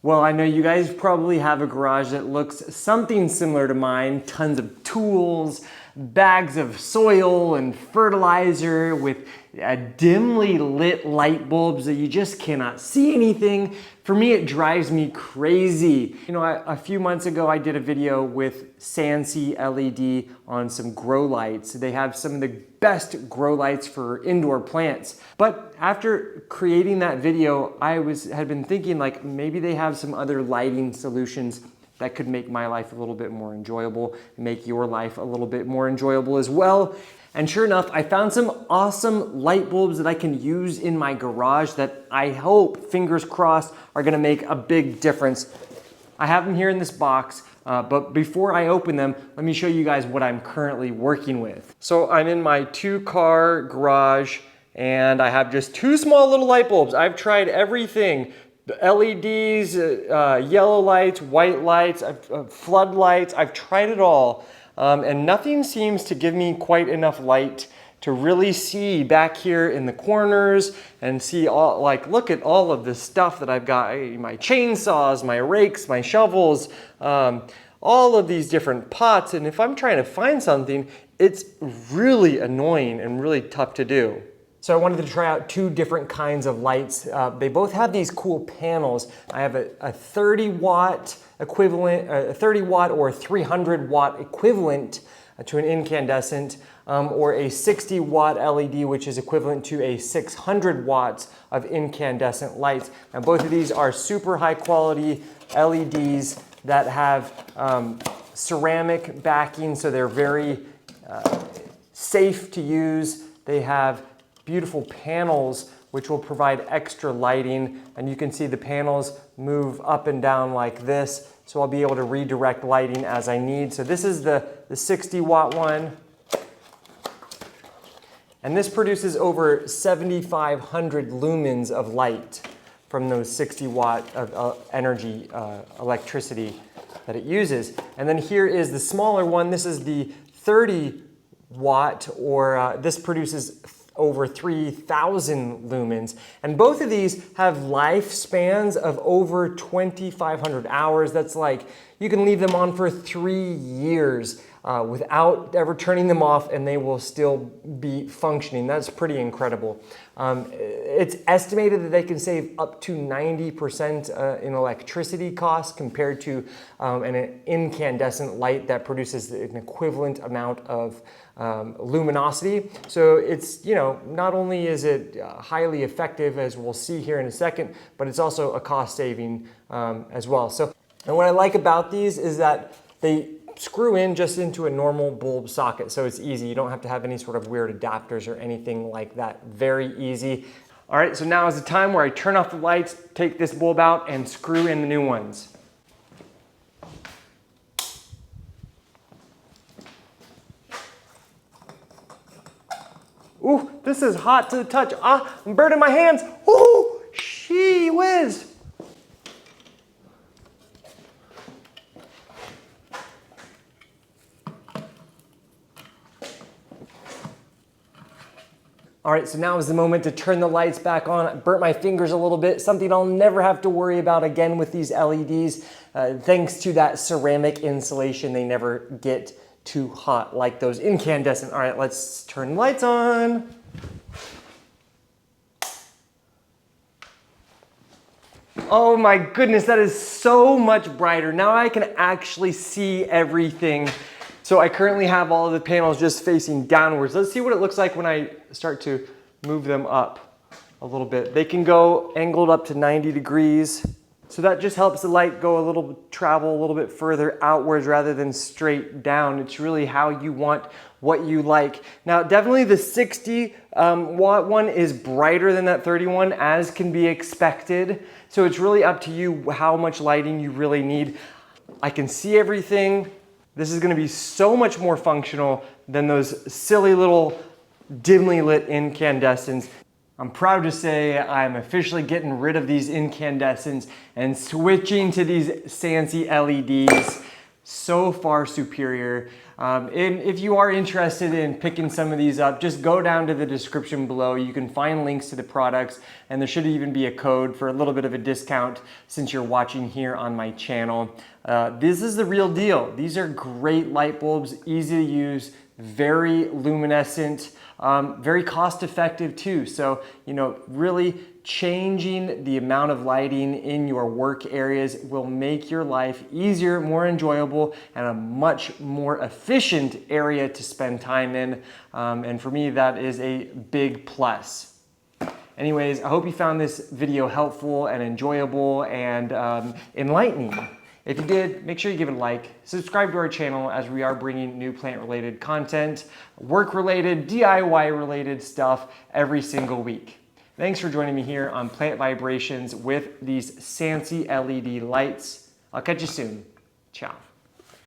Well, I know you guys probably have a garage that looks something similar to mine. Tons of tools, bags of soil and fertilizer with dimly lit light bulbs that you just cannot see anything. For me, it drives me crazy. You know, a few months ago, I did a video with Sansi LED on some grow lights. They have some of the best grow lights for indoor plants. But after creating that video, I had been thinking like maybe they have some other lighting solutions that could make my life a little bit more enjoyable and make your life a little bit more enjoyable as well. And sure enough, I found some awesome light bulbs that I can use in my garage that I hope, fingers crossed, are gonna make a big difference. I have them here in this box, but before I open them, let me show you guys what I'm currently working with. So I'm in my 2-car garage and I have just 2 small little light bulbs. I've tried everything. The LEDs, yellow lights, white lights, floodlights, I've tried it all. And nothing seems to give me quite enough light to really see back here in the corners and see all, like, look at all of this stuff that I've got, my chainsaws, my rakes, my shovels, all of these different pots. And if I'm trying to find something, it's really annoying and really tough to do. So I wanted to try out 2 different kinds of lights. They both have these cool panels. I have a 30 watt equivalent, a 30 watt or 300 watt equivalent to an incandescent, or a 60 watt LED, which is equivalent to a 600 watts of incandescent lights. And both of these are super high quality LEDs that have ceramic backing, so they're very safe to use. They have beautiful panels which will provide extra lighting, and you can see the panels move up and down like this, so I'll be able to redirect lighting as I need. So this is the 60 watt one, and this produces over 7,500 lumens of light from those 60 watt of energy, electricity that it uses. And then here is the smaller one. This is the 30 watt, or this produces over 3,000 lumens. And both of these have lifespans of over 2,500 hours. That's like, you can leave them on for 3 years without ever turning them off and they will still be functioning. That's pretty incredible. It's estimated that they can save up to 90% in electricity costs compared to an incandescent light that produces an equivalent amount of luminosity. So it's, you know, not only is it highly effective, as we'll see here in a second, but it's also a cost saving as well. So, and what I like about these is that they screw in just into a normal bulb socket. So it's easy. You don't have to have any sort of weird adapters or anything like that. Very easy. All right, so now is the time where I turn off the lights, take this bulb out, and screw in the new ones. Ooh, this is hot to the touch. Ah, I'm burning my hands. Ooh, gee whiz. All right, so now is the moment to turn the lights back on. I burnt my fingers a little bit, something I'll never have to worry about again with these LEDs. Thanks to that ceramic insulation, they never get too hot like those incandescent. All right, let's turn the lights on. Oh my goodness, that is so much brighter. Now I can actually see everything. So I currently have all of the panels just facing downwards. Let's see what it looks like when I start to move them up a little bit. They can go angled up to 90 degrees. So that just helps the light go travel a little bit further outwards rather than straight down. It's really how you want what you like. Now, definitely the 60 watt one is brighter than that 31, as can be expected. So it's really up to you how much lighting you really need. I can see everything. This is gonna be so much more functional than those silly little dimly lit incandescents. I'm proud to say I'm officially getting rid of these incandescents and switching to these Sansi LEDs. so far superior. And if you are interested in picking some of these up, just go down to the description below. You can find links to the products, and there should even be a code for a little bit of a discount since you're watching here on my channel. This is the real deal. These are great light bulbs, easy to use, very luminescent, very cost effective too. So, really changing the amount of lighting in your work areas will make your life easier, more enjoyable, and a much more efficient area to spend time in. And for me, that is a big plus. Anyways, I hope you found this video helpful and enjoyable and enlightening. If you did, make sure you give it a like, subscribe to our channel as we are bringing new plant-related content, work-related, DIY-related stuff every single week. Thanks for joining me here on Plant Vibrations with these Sansi LED lights. I'll catch you soon. Ciao.